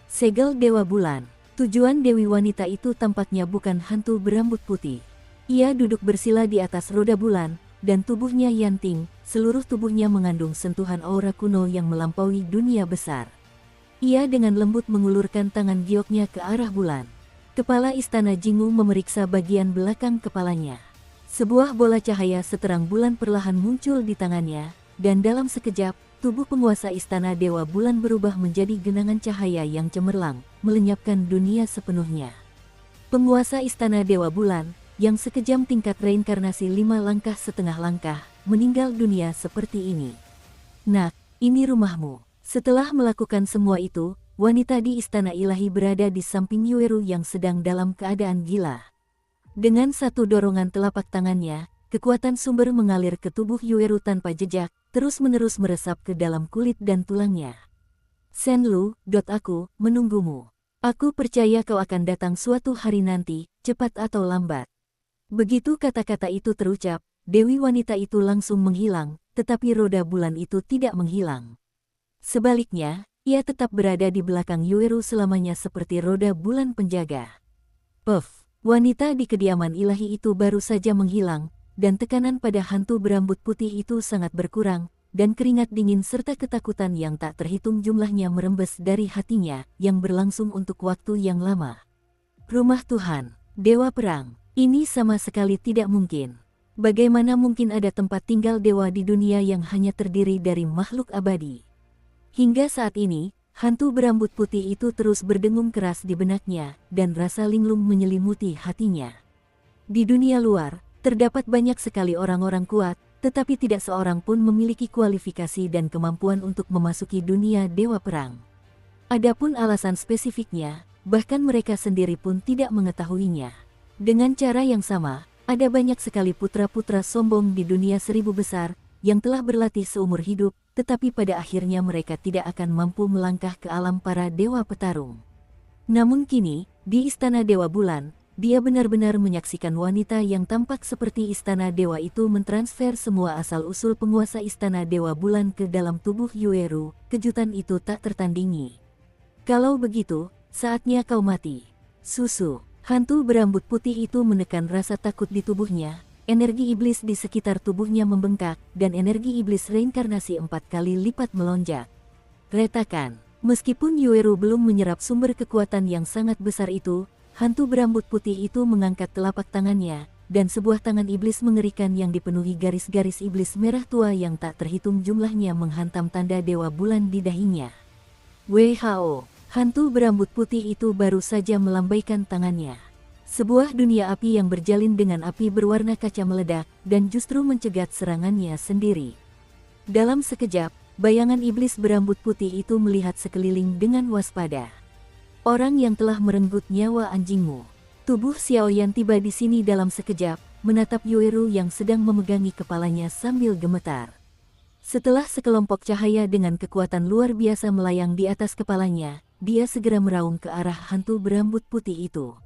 Segel Dewa Bulan, tujuan Dewi wanita itu tampaknya bukan hantu berambut putih. Ia duduk bersila di atas roda bulan, dan tubuhnya yanting, seluruh tubuhnya mengandung sentuhan aura kuno yang melampaui dunia besar. Ia dengan lembut mengulurkan tangan gioknya ke arah bulan. Kepala Istana Jingu memeriksa bagian belakang kepalanya. Sebuah bola cahaya seterang bulan perlahan muncul di tangannya, dan dalam sekejap, tubuh penguasa Istana Dewa Bulan berubah menjadi genangan cahaya yang cemerlang, melenyapkan dunia sepenuhnya. Penguasa Istana Dewa Bulan, yang sekejam tingkat reinkarnasi 5 langkah setengah langkah, meninggal dunia seperti ini. Nak, ini rumahmu. Setelah melakukan semua itu, wanita di Istana Ilahi berada di samping Yueru yang sedang dalam keadaan gila. Dengan satu dorongan telapak tangannya, kekuatan sumber mengalir ke tubuh Yueru tanpa jejak, terus-menerus meresap ke dalam kulit dan tulangnya. Senlu, aku menunggumu. Aku percaya kau akan datang suatu hari nanti, cepat atau lambat. Begitu kata-kata itu terucap, Dewi wanita itu langsung menghilang, tetapi roda bulan itu tidak menghilang. Sebaliknya, ia tetap berada di belakang Yueru selamanya seperti roda bulan penjaga. Puff, wanita di kediaman ilahi itu baru saja menghilang, dan tekanan pada hantu berambut putih itu sangat berkurang, dan keringat dingin serta ketakutan yang tak terhitung jumlahnya merembes dari hatinya, yang berlangsung untuk waktu yang lama. Rumah Tuhan, Dewa Perang, ini sama sekali tidak mungkin. Bagaimana mungkin ada tempat tinggal dewa di dunia yang hanya terdiri dari makhluk abadi? Hingga saat ini, hantu berambut putih itu terus berdengung keras di benaknya, dan rasa linglung menyelimuti hatinya. Di dunia luar, terdapat banyak sekali orang-orang kuat, tetapi tidak seorang pun memiliki kualifikasi dan kemampuan untuk memasuki dunia dewa perang. Adapun alasan spesifiknya, bahkan mereka sendiri pun tidak mengetahuinya. Dengan cara yang sama, ada banyak sekali putra-putra sombong di dunia 1000 besar, yang telah berlatih seumur hidup, tetapi pada akhirnya mereka tidak akan mampu melangkah ke alam para dewa petarung. Namun kini, di Istana Dewa Bulan, dia benar-benar menyaksikan wanita yang tampak seperti Istana Dewa itu mentransfer semua asal-usul penguasa Istana Dewa Bulan ke dalam tubuh Yueru. Kejutan itu tak tertandingi. Kalau begitu, saatnya kau mati. Susu, hantu berambut putih itu menekan rasa takut di tubuhnya. Energi iblis di sekitar tubuhnya membengkak, dan energi iblis reinkarnasi 4 kali lipat melonjak. Retakan, meskipun Yueru belum menyerap sumber kekuatan yang sangat besar itu, hantu berambut putih itu mengangkat telapak tangannya, dan sebuah tangan iblis mengerikan yang dipenuhi garis-garis iblis merah tua yang tak terhitung jumlahnya menghantam tanda dewa bulan di dahinya. WHO, hantu berambut putih itu baru saja melambaikan tangannya. Sebuah dunia api yang berjalin dengan api berwarna kaca meledak dan justru mencegat serangannya sendiri. Dalam sekejap, bayangan iblis berambut putih itu melihat sekeliling dengan waspada. Orang yang telah merenggut nyawa anjingmu. Tubuh Xiaoyan tiba di sini dalam sekejap, menatap Yueru yang sedang memegangi kepalanya sambil gemetar. Setelah sekelompok cahaya dengan kekuatan luar biasa melayang di atas kepalanya, dia segera meraung ke arah hantu berambut putih itu.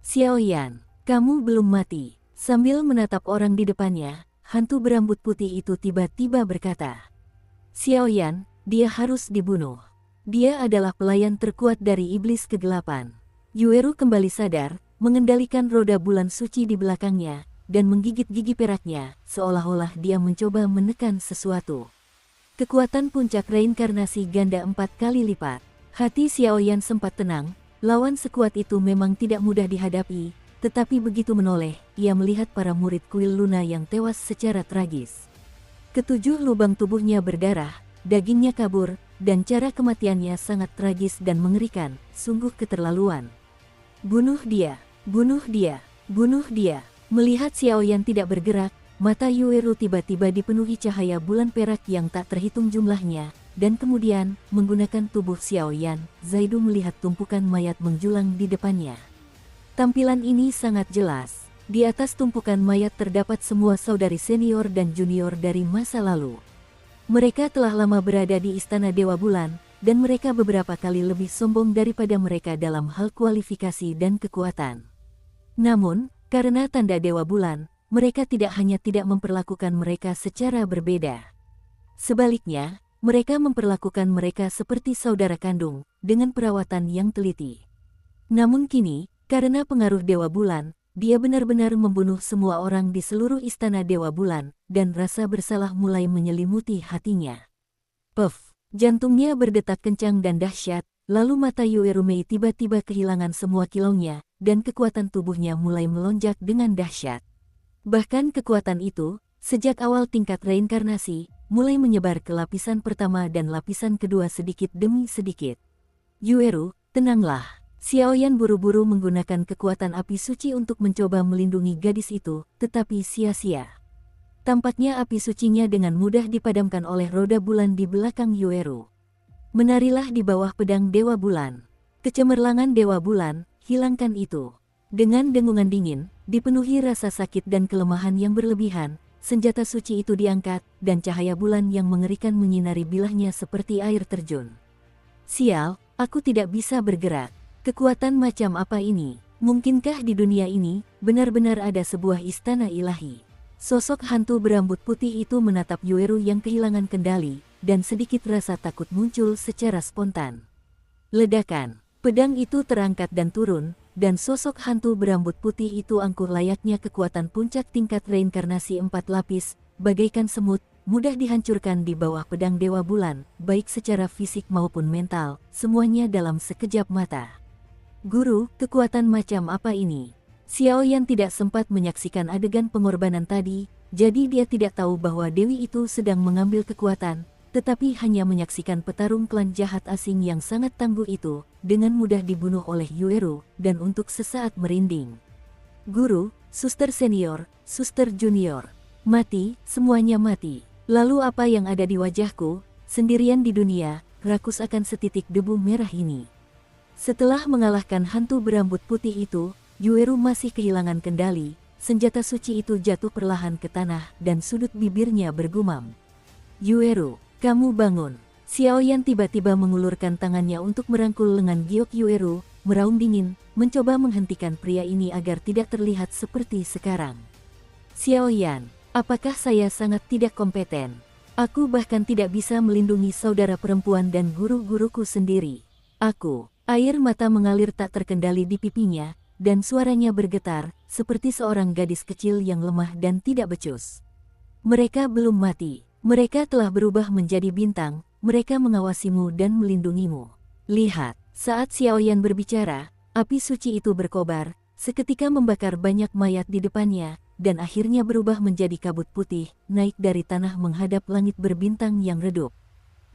Xiaoyan, kamu belum mati. Sambil menatap orang di depannya, hantu berambut putih itu tiba-tiba berkata, Xiaoyan, dia harus dibunuh. Dia adalah pelayan terkuat dari iblis kegelapan. Yueru kembali sadar, mengendalikan roda bulan suci di belakangnya, dan menggigit gigi peraknya, seolah-olah dia mencoba menekan sesuatu. Kekuatan puncak reinkarnasi ganda 4 kali lipat. Hati Xiaoyan sempat tenang, lawan sekuat itu memang tidak mudah dihadapi, tetapi begitu menoleh, ia melihat para murid kuil Luna yang tewas secara tragis. Ketujuh lubang tubuhnya berdarah, dagingnya kabur, dan cara kematiannya sangat tragis dan mengerikan, sungguh keterlaluan. Bunuh dia, bunuh dia, bunuh dia. Melihat Xiaoyan tidak bergerak, mata Yueru tiba-tiba dipenuhi cahaya bulan perak yang tak terhitung jumlahnya, dan kemudian, menggunakan tubuh Xiaoyan, Zaidu melihat tumpukan mayat menjulang di depannya. Tampilan ini sangat jelas. Di atas tumpukan mayat terdapat semua saudari senior dan junior dari masa lalu. Mereka telah lama berada di Istana Dewa Bulan, dan mereka beberapa kali lebih sombong daripada mereka dalam hal kualifikasi dan kekuatan. Namun, karena tanda Dewa Bulan, mereka tidak hanya tidak memperlakukan mereka secara berbeda. Sebaliknya, mereka memperlakukan mereka seperti saudara kandung, dengan perawatan yang teliti. Namun kini, karena pengaruh Dewa Bulan, dia benar-benar membunuh semua orang di seluruh Istana Dewa Bulan, dan rasa bersalah mulai menyelimuti hatinya. Puff, jantungnya berdetak kencang dan dahsyat, lalu mata Yuerumei tiba-tiba kehilangan semua kilaunya, dan kekuatan tubuhnya mulai melonjak dengan dahsyat. Bahkan kekuatan itu, sejak awal tingkat reinkarnasi, mulai menyebar ke lapisan pertama dan lapisan kedua sedikit demi sedikit. Yueru, tenanglah. Xiaoyan buru-buru menggunakan kekuatan api suci untuk mencoba melindungi gadis itu, tetapi sia-sia. Tampaknya api sucinya dengan mudah dipadamkan oleh roda bulan di belakang Yueru. Menarilah di bawah pedang Dewa Bulan. Kecemerlangan Dewa Bulan, hilangkan itu. Dengan dengungan dingin, dipenuhi rasa sakit dan kelemahan yang berlebihan, senjata suci itu diangkat, dan cahaya bulan yang mengerikan menyinari bilahnya seperti air terjun. Sial, aku tidak bisa bergerak. Kekuatan macam apa ini? Mungkinkah di dunia ini, benar-benar ada sebuah istana ilahi? Sosok hantu berambut putih itu menatap Yueru yang kehilangan kendali, dan sedikit rasa takut muncul secara spontan. Ledakan. Pedang itu terangkat dan turun, dan sosok hantu berambut putih itu angkuh layaknya kekuatan puncak tingkat reinkarnasi 4 lapis, bagaikan semut, mudah dihancurkan di bawah pedang Dewa Bulan, baik secara fisik maupun mental, semuanya dalam sekejap mata. Guru, kekuatan macam apa ini? Xiaoyan tidak sempat menyaksikan adegan pengorbanan tadi, jadi dia tidak tahu bahwa Dewi itu sedang mengambil kekuatan, tetapi hanya menyaksikan petarung klan jahat asing yang sangat tangguh itu, dengan mudah dibunuh oleh Yueru, dan untuk sesaat merinding. Guru, suster senior, suster junior, mati, semuanya mati. Lalu apa yang ada di wajahku, sendirian di dunia, rakus akan setitik debu merah ini. Setelah mengalahkan hantu berambut putih itu, Yueru masih kehilangan kendali, senjata suci itu jatuh perlahan ke tanah dan sudut bibirnya bergumam. Yueru, kamu bangun. Xiaoyan tiba-tiba mengulurkan tangannya untuk merangkul lengan giok Yueru, meraung dingin, mencoba menghentikan pria ini agar tidak terlihat seperti sekarang. Xiaoyan, apakah saya sangat tidak kompeten? Aku bahkan tidak bisa melindungi saudara perempuan dan guru-guruku sendiri. Air mata mengalir tak terkendali di pipinya, dan suaranya bergetar, seperti seorang gadis kecil yang lemah dan tidak becus. Mereka belum mati. Mereka telah berubah menjadi bintang, mereka mengawasimu dan melindungimu. Lihat, saat Xiaoyan berbicara, api suci itu berkobar, seketika membakar banyak mayat di depannya, dan akhirnya berubah menjadi kabut putih, naik dari tanah menghadap langit berbintang yang redup.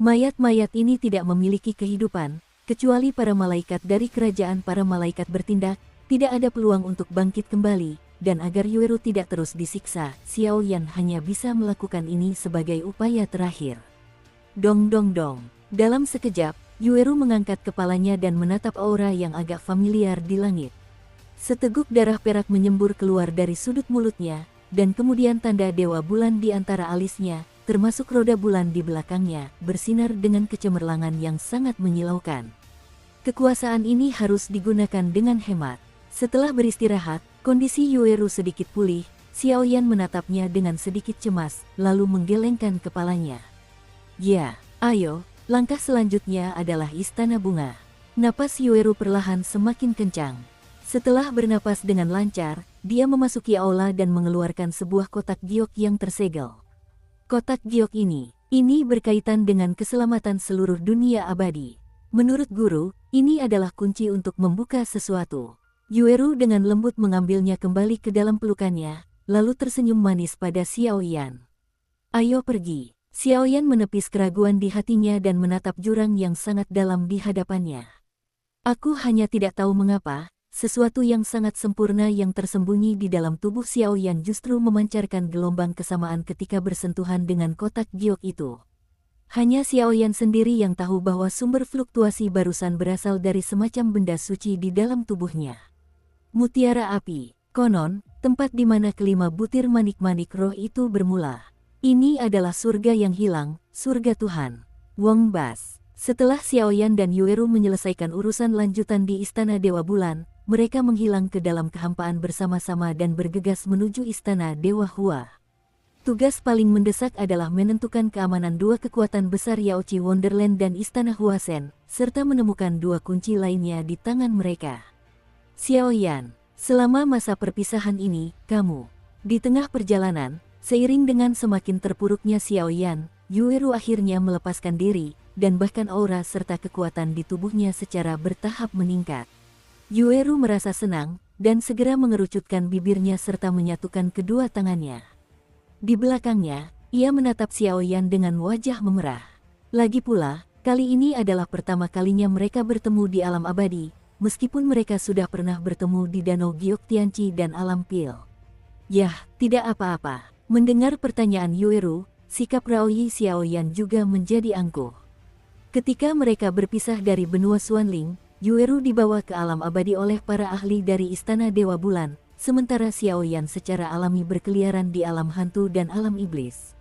Mayat-mayat ini tidak memiliki kehidupan, kecuali para malaikat dari kerajaan para malaikat bertindak, tidak ada peluang untuk bangkit kembali, dan agar Yueru tidak terus disiksa, Xiao Yan hanya bisa melakukan ini sebagai upaya terakhir. Dong dong dong. Dalam sekejap, Yueru mengangkat kepalanya dan menatap aura yang agak familiar di langit. Seteguk darah perak menyembur keluar dari sudut mulutnya, dan kemudian tanda dewa bulan di antara alisnya, termasuk roda bulan di belakangnya, bersinar dengan kecemerlangan yang sangat menyilaukan. Kekuasaan ini harus digunakan dengan hemat. Setelah beristirahat, kondisi Yueru sedikit pulih. Xiao Yan menatapnya dengan sedikit cemas, lalu menggelengkan kepalanya. Ya, ayo, langkah selanjutnya adalah Istana Bunga. Napas Yueru perlahan semakin kencang. Setelah bernapas dengan lancar, dia memasuki aula dan mengeluarkan sebuah kotak giok yang tersegel. Kotak giok ini berkaitan dengan keselamatan seluruh dunia abadi. Menurut guru, ini adalah kunci untuk membuka sesuatu. Yueru dengan lembut mengambilnya kembali ke dalam pelukannya, lalu tersenyum manis pada Xiao Yan. Ayo pergi. Xiao Yan menepis keraguan di hatinya dan menatap jurang yang sangat dalam di hadapannya. Aku hanya tidak tahu mengapa, sesuatu yang sangat sempurna yang tersembunyi di dalam tubuh Xiao Yan justru memancarkan gelombang kesamaan ketika bersentuhan dengan kotak giok itu. Hanya Xiao Yan sendiri yang tahu bahwa sumber fluktuasi barusan berasal dari semacam benda suci di dalam tubuhnya. Mutiara api, konon, tempat di mana kelima butir manik-manik roh itu bermula. Ini adalah surga yang hilang, surga Tuhan. Wong Bas. Setelah Xiao Yan dan Yueru menyelesaikan urusan lanjutan di Istana Dewa Bulan, mereka menghilang ke dalam kehampaan bersama-sama dan bergegas menuju Istana Dewa Hua. Tugas paling mendesak adalah menentukan keamanan dua kekuatan besar Yaochi Wonderland dan Istana Huasen, serta menemukan dua kunci lainnya di tangan mereka. Xiao Yan, selama masa perpisahan ini, kamu. Di tengah perjalanan, seiring dengan semakin terpuruknya Xiao Yan, Yueru akhirnya melepaskan diri, dan bahkan aura serta kekuatan di tubuhnya secara bertahap meningkat. Yueru merasa senang, dan segera mengerucutkan bibirnya serta menyatukan kedua tangannya. Di belakangnya, ia menatap Xiao Yan dengan wajah memerah. Lagi pula, kali ini adalah pertama kalinya mereka bertemu di alam abadi, meskipun mereka sudah pernah bertemu di Danau Giok Tianchi dan alam Pil. Yah, tidak apa-apa. Mendengar pertanyaan Yueru, sikap Raoyi Xiao Yan juga menjadi angkuh. Ketika mereka berpisah dari benua Xuanling, Yueru dibawa ke alam abadi oleh para ahli dari Istana Dewa Bulan, sementara Xiao Yan secara alami berkeliaran di alam hantu dan alam iblis.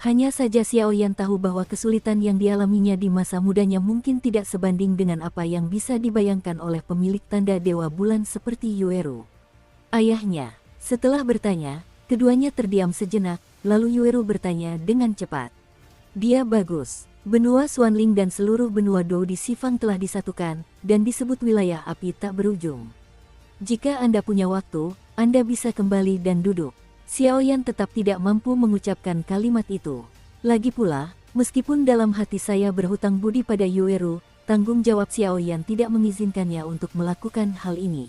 Hanya saja Xiao Yan tahu bahwa kesulitan yang dialaminya di masa mudanya mungkin tidak sebanding dengan apa yang bisa dibayangkan oleh pemilik tanda Dewa Bulan seperti Yueru. Ayahnya, setelah bertanya, keduanya terdiam sejenak, lalu Yueru bertanya dengan cepat. Dia bagus. Benua Xuanling dan seluruh benua Dou di Xifang telah disatukan, dan disebut wilayah api tak berujung. Jika Anda punya waktu, Anda bisa kembali dan duduk. Xiao Yan tetap tidak mampu mengucapkan kalimat itu. Lagi pula, meskipun dalam hati saya berhutang budi pada Yueru, tanggung jawab Xiao Yan tidak mengizinkannya untuk melakukan hal ini.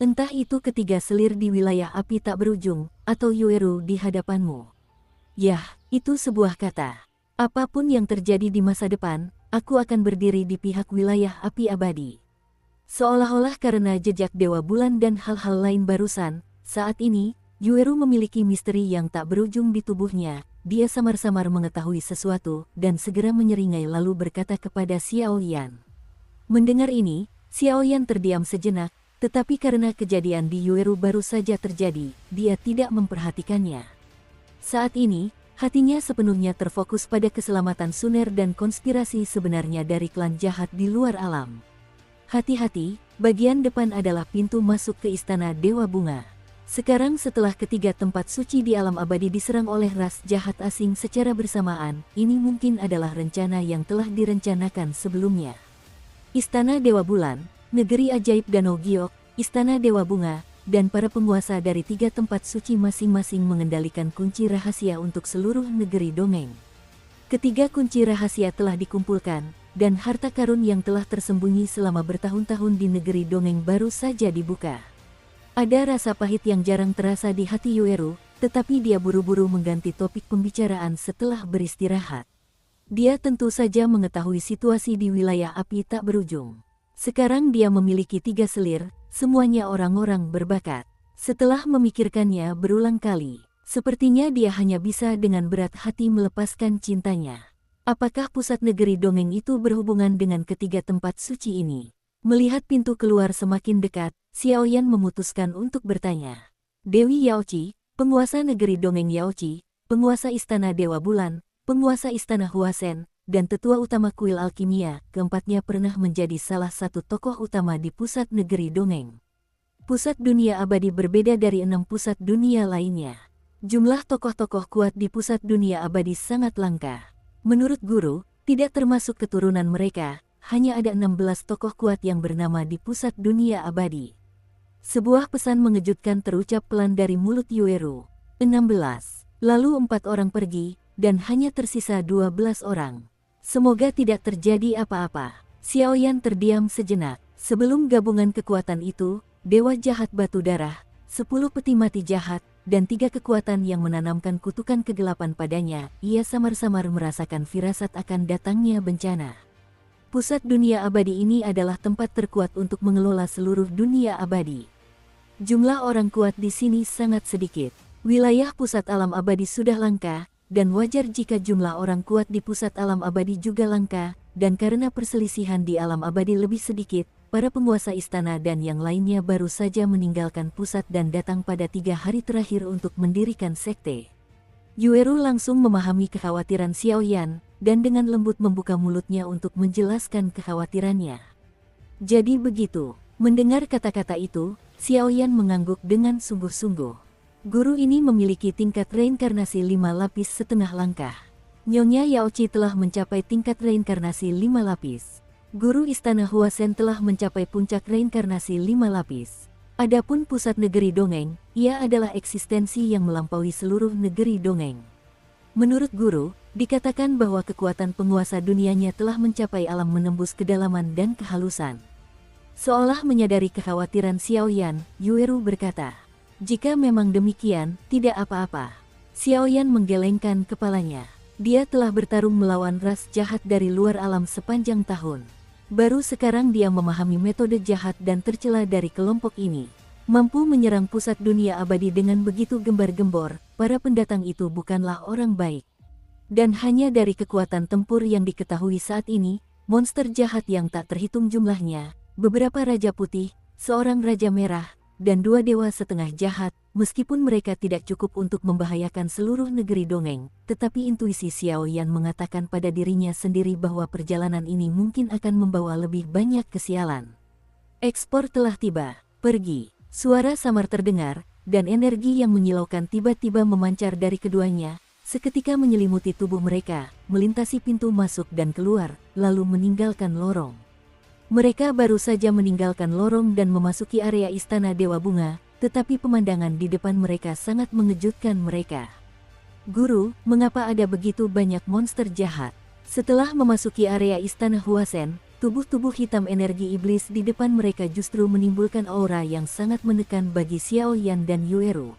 Entah itu ketiga selir di wilayah api tak berujung, atau Yueru di hadapanmu. Yah, itu sebuah kata. Apapun yang terjadi di masa depan, aku akan berdiri di pihak wilayah api abadi. Seolah-olah karena jejak Dewa Bulan dan hal-hal lain barusan, saat ini, Yueru memiliki misteri yang tak berujung di tubuhnya. Dia samar-samar mengetahui sesuatu, dan segera menyeringai lalu berkata kepada Xiao Yan. Mendengar ini, Xiao Yan terdiam sejenak, tetapi karena kejadian di Yueru baru saja terjadi, dia tidak memperhatikannya. Saat ini, hatinya sepenuhnya terfokus pada keselamatan Suner dan konspirasi sebenarnya dari klan jahat di luar alam. Hati-hati, bagian depan adalah pintu masuk ke Istana Dewa Bunga. Sekarang setelah ketiga tempat suci di alam abadi diserang oleh ras jahat asing secara bersamaan, ini mungkin adalah rencana yang telah direncanakan sebelumnya. Istana Dewa Bulan, Negeri Ajaib Danau Giok, Istana Dewa Bunga, dan para penguasa dari tiga tempat suci masing-masing mengendalikan kunci rahasia untuk seluruh negeri dongeng. Ketiga kunci rahasia telah dikumpulkan, dan harta karun yang telah tersembunyi selama bertahun-tahun di negeri dongeng baru saja dibuka. Ada rasa pahit yang jarang terasa di hati Yueru, tetapi dia buru-buru mengganti topik pembicaraan setelah beristirahat. Dia tentu saja mengetahui situasi di wilayah api tak berujung. Sekarang dia memiliki 3 selir, semuanya orang-orang berbakat. Setelah memikirkannya berulang kali, sepertinya dia hanya bisa dengan berat hati melepaskan cintanya. Apakah pusat negeri dongeng itu berhubungan dengan ketiga tempat suci ini? Melihat pintu keluar semakin dekat, Xiaoyan memutuskan untuk bertanya. Dewi Yaoqi, penguasa negeri dongeng Yaoqi, penguasa istana Dewa Bulan, penguasa istana Huasen, dan tetua utama kuil alkimia, keempatnya pernah menjadi salah satu tokoh utama di pusat negeri dongeng. Pusat dunia abadi berbeda dari 6 pusat dunia lainnya. Jumlah tokoh-tokoh kuat di pusat dunia abadi sangat langka. Menurut guru, tidak termasuk keturunan mereka, hanya ada 16 tokoh kuat yang bernama di pusat dunia abadi. Sebuah pesan mengejutkan terucap pelan dari mulut Yueru. 16. Lalu 4 orang pergi, dan hanya tersisa 12 orang. Semoga tidak terjadi apa-apa. Xiaoyan terdiam sejenak. Sebelum gabungan kekuatan itu, Dewa Jahat Batu Darah, 10 peti mati jahat, dan 3 kekuatan yang menanamkan kutukan kegelapan padanya, ia samar-samar merasakan firasat akan datangnya bencana. Pusat dunia abadi ini adalah tempat terkuat untuk mengelola seluruh dunia abadi. Jumlah orang kuat di sini sangat sedikit. Wilayah pusat alam abadi sudah langka, dan wajar jika jumlah orang kuat di pusat alam abadi juga langka, dan karena perselisihan di alam abadi lebih sedikit, para penguasa istana dan yang lainnya baru saja meninggalkan pusat dan datang pada 3 hari terakhir untuk mendirikan sekte. Yueru langsung memahami kekhawatiran Xiaoyan, dan dengan lembut membuka mulutnya untuk menjelaskan kekhawatirannya. Jadi begitu, mendengar kata-kata itu, Xiaoyan mengangguk dengan sungguh-sungguh. Guru ini memiliki tingkat reinkarnasi 5 lapis setengah langkah. Nyonya Yaoqi telah mencapai tingkat reinkarnasi 5 lapis. Guru istana Huasen telah mencapai puncak reinkarnasi 5 lapis. Adapun pusat negeri dongeng, ia adalah eksistensi yang melampaui seluruh negeri dongeng. Menurut guru, dikatakan bahwa kekuatan penguasa dunianya telah mencapai alam menembus kedalaman dan kehalusan. Seolah menyadari kekhawatiran Xiaoyan, Yueru berkata, "Jika memang demikian, tidak apa-apa." Xiaoyan menggelengkan kepalanya. Dia telah bertarung melawan ras jahat dari luar alam sepanjang tahun. Baru sekarang dia memahami metode jahat dan tercela dari kelompok ini. Mampu menyerang pusat dunia abadi dengan begitu gembar-gembor, para pendatang itu bukanlah orang baik. Dan hanya dari kekuatan tempur yang diketahui saat ini, monster jahat yang tak terhitung jumlahnya, beberapa raja putih, seorang raja merah, dan 2 dewa setengah jahat, meskipun mereka tidak cukup untuk membahayakan seluruh negeri dongeng, tetapi intuisi Xiaoyan mengatakan pada dirinya sendiri bahwa perjalanan ini mungkin akan membawa lebih banyak kesialan. Ekspor telah tiba, pergi. Suara samar terdengar, dan energi yang menyilaukan tiba-tiba memancar dari keduanya, seketika menyelimuti tubuh mereka, melintasi pintu masuk dan keluar, lalu meninggalkan lorong. Mereka baru saja meninggalkan lorong dan memasuki area istana Dewa Bunga, tetapi pemandangan di depan mereka sangat mengejutkan mereka. "Guru, mengapa ada begitu banyak monster jahat?" Setelah memasuki area istana Huasen, tubuh-tubuh hitam energi iblis di depan mereka justru menimbulkan aura yang sangat menekan bagi Xiaoyan dan Yueru.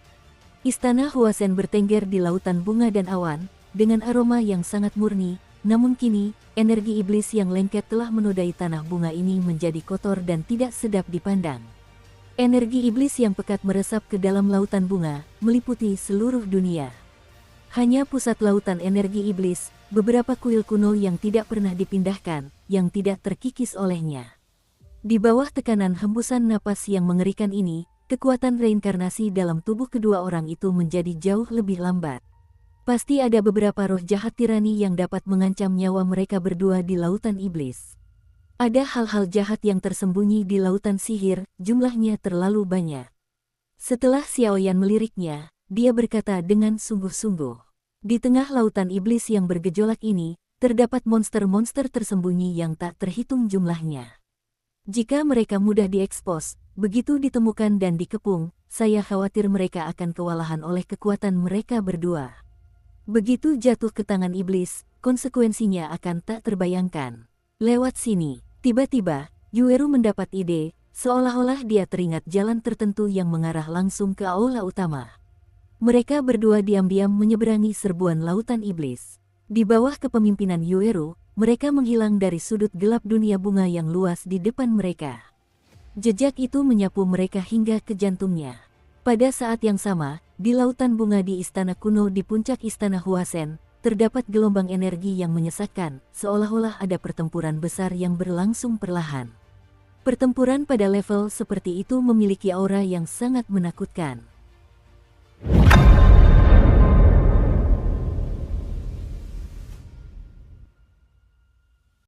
Istana Huasen bertengger di lautan bunga dan awan, dengan aroma yang sangat murni, namun kini, energi iblis yang lengket telah menodai tanah bunga ini menjadi kotor dan tidak sedap dipandang. Energi iblis yang pekat meresap ke dalam lautan bunga, meliputi seluruh dunia. Hanya pusat lautan energi iblis, beberapa kuil kuno yang tidak pernah dipindahkan, yang tidak terkikis olehnya. Di bawah tekanan hembusan napas yang mengerikan ini, kekuatan reinkarnasi dalam tubuh kedua orang itu menjadi jauh lebih lambat. Pasti ada beberapa roh jahat tirani yang dapat mengancam nyawa mereka berdua di lautan iblis. Ada hal-hal jahat yang tersembunyi di lautan sihir, jumlahnya terlalu banyak. Setelah Xiaoyan meliriknya, dia berkata dengan sungguh-sungguh. Di tengah lautan iblis yang bergejolak ini, terdapat monster-monster tersembunyi yang tak terhitung jumlahnya. Jika mereka mudah diekspos, begitu ditemukan dan dikepung, saya khawatir mereka akan kewalahan oleh kekuatan mereka berdua. Begitu jatuh ke tangan iblis, konsekuensinya akan tak terbayangkan. Lewat sini, tiba-tiba, Yueru mendapat ide, seolah-olah dia teringat jalan tertentu yang mengarah langsung ke aula utama. Mereka berdua diam-diam menyeberangi serbuan lautan iblis. Di bawah kepemimpinan Yueru, mereka menghilang dari sudut gelap dunia bunga yang luas di depan mereka. Jejak itu menyapu mereka hingga ke jantungnya. Pada saat yang sama, di lautan bunga di istana kuno di puncak istana Huasen, terdapat gelombang energi yang menyesakkan, seolah-olah ada pertempuran besar yang berlangsung perlahan. Pertempuran pada level seperti itu memiliki aura yang sangat menakutkan.